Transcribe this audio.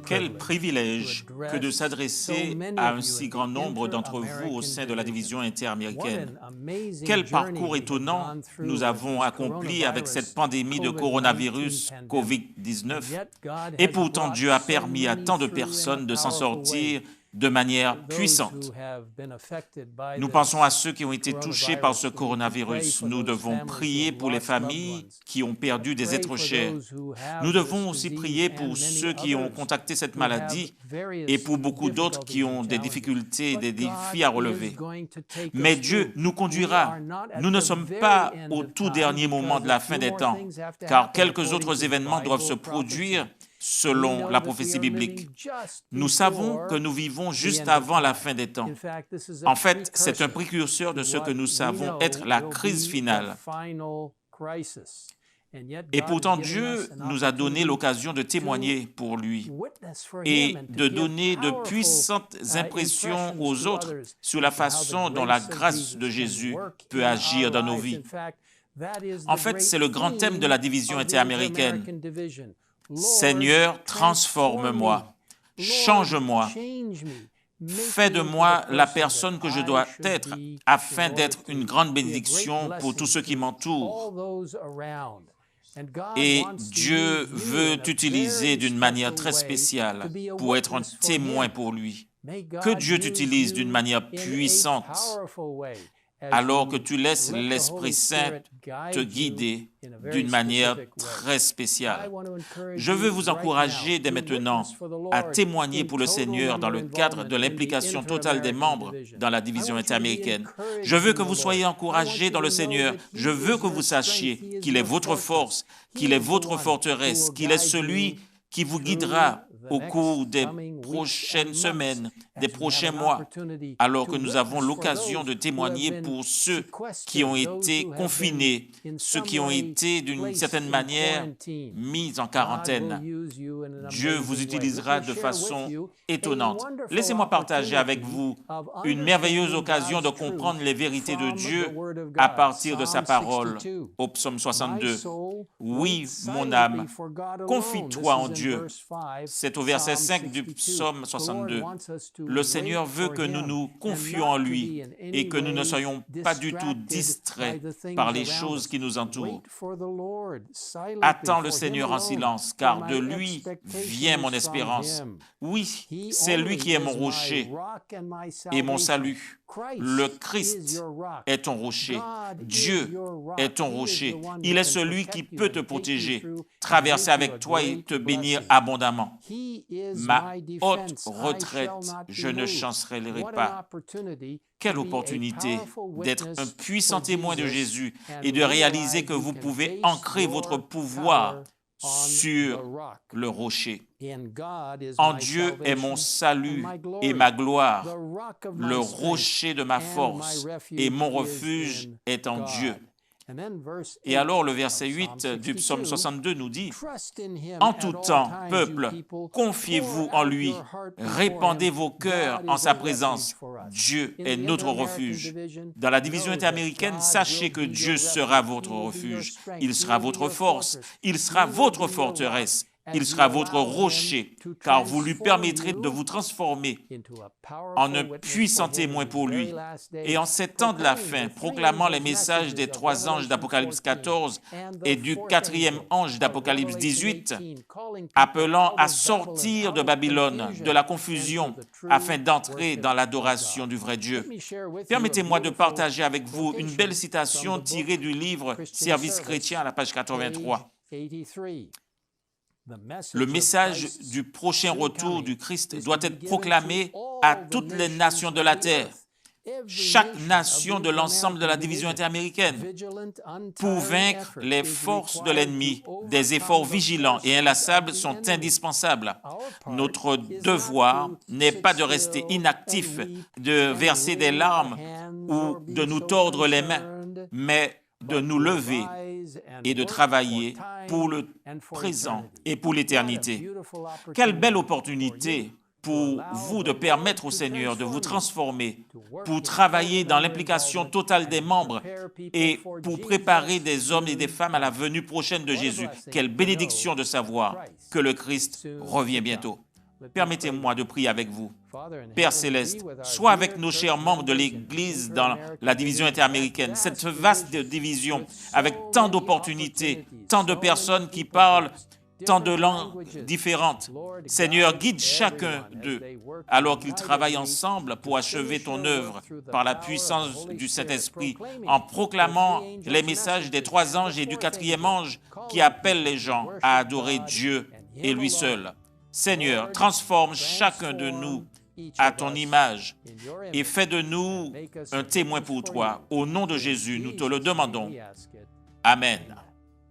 Quel privilège que de s'adresser à un si grand nombre d'entre vous au sein de la division interaméricaine. Quel parcours étonnant nous avons accompli avec cette pandémie de coronavirus COVID-19. Et pourtant, Dieu a permis à tant de personnes de s'en sortir de manière puissante. Nous pensons à ceux qui ont été touchés par ce coronavirus. Nous devons prier pour les familles qui ont perdu des êtres chers. Nous devons aussi prier pour ceux qui ont contacté cette maladie et pour beaucoup d'autres qui ont des difficultés et des défis à relever. Mais Dieu nous conduira. Nous ne sommes pas au tout dernier moment de la fin des temps, car quelques autres événements doivent se produire selon la prophétie biblique. Nous savons que nous vivons juste avant la fin des temps. En fait, c'est un précurseur de ce que nous savons être la crise finale. Et pourtant, Dieu nous a donné l'occasion de témoigner pour lui et de donner de puissantes impressions aux autres sur la façon dont la grâce de Jésus peut agir dans nos vies. En fait, c'est le grand thème de la division interaméricaine. Seigneur, transforme-moi, change-moi, fais de moi la personne que je dois être afin d'être une grande bénédiction pour tous ceux qui m'entourent. Et Dieu veut t'utiliser d'une manière très spéciale pour être un témoin pour lui. Que Dieu t'utilise d'une manière puissante alors que tu laisses l'Esprit Saint te guider d'une manière très spéciale. Je veux vous encourager dès maintenant à témoigner pour le Seigneur dans le cadre de l'implication totale des membres dans la division interaméricaine. Je veux que vous soyez encouragés dans le Seigneur. Je veux que vous sachiez qu'il est votre force, qu'il est votre forteresse, qu'il est celui qui vous guidera au cours des prochaines semaines, des prochains mois, alors que nous avons l'occasion de témoigner pour ceux qui ont été confinés, ceux qui ont été d'une certaine manière mis en quarantaine. Dieu vous utilisera de façon étonnante. Laissez-moi partager avec vous une merveilleuse occasion de comprendre les vérités de Dieu à partir de sa parole au psaume 62. Oui, mon âme, confie-toi en Dieu. C'est au verset 5 du psaume 62. Le Seigneur veut que nous nous confions en lui et que nous ne soyons pas du tout distraits par les choses qui nous entourent. Attends le Seigneur en silence, car de lui vient mon espérance. Oui, c'est lui qui est mon rocher et mon salut. Le Christ est ton rocher. Dieu est ton rocher. Il est celui qui peut te protéger, traverser avec toi et te bénir abondamment. Ma haute retraite, je ne chancellerai pas. Quelle opportunité d'être un puissant témoin de Jésus et de réaliser que vous pouvez ancrer votre pouvoir sur le rocher. En Dieu est mon salut et ma gloire, le rocher de ma force, et mon refuge est en Dieu. Et alors le verset 8 du psaume 62 nous dit « En tout temps, peuple, confiez-vous en lui, répandez vos cœurs en sa présence. Dieu est notre refuge. » Dans la division interaméricaine, sachez que Dieu sera votre refuge. Il sera votre force, il sera votre forteresse. Il sera votre rocher, car vous lui permettrez de vous transformer en un puissant témoin pour lui. Et en ces temps de la fin, proclamant les messages des 3 anges d'Apocalypse 14 et du 4e ange d'Apocalypse 18, appelant à sortir de Babylone, de la confusion, afin d'entrer dans l'adoration du vrai Dieu. Permettez-moi de partager avec vous une belle citation tirée du livre « Service chrétien » à la page 83. Le message du prochain retour du Christ doit être proclamé à toutes les nations de la terre, chaque nation de l'ensemble de la division interaméricaine, pour vaincre les forces de l'ennemi. Des efforts vigilants et inlassables sont indispensables. Notre devoir n'est pas de rester inactif, de verser des larmes ou de nous tordre les mains, mais de nous lever et de travailler pour le présent et pour l'éternité. Quelle belle opportunité pour vous de permettre au Seigneur de vous transformer, pour travailler dans l'implication totale des membres et pour préparer des hommes et des femmes à la venue prochaine de Jésus. Quelle bénédiction de savoir que le Christ revient bientôt. Permettez-moi de prier avec vous. Père Céleste, sois avec nos chers membres de l'Église dans la division interaméricaine, cette vaste division avec tant d'opportunités, tant de personnes qui parlent tant de langues différentes. Seigneur, guide chacun d'eux alors qu'ils travaillent ensemble pour achever ton œuvre par la puissance du Saint-Esprit, en proclamant les messages des 3 anges et du 4e ange qui appellent les gens à adorer Dieu et lui seul. Seigneur, transforme chacun de nous à ton image et fais de nous un témoin pour toi. Au nom de Jésus, nous te le demandons. Amen.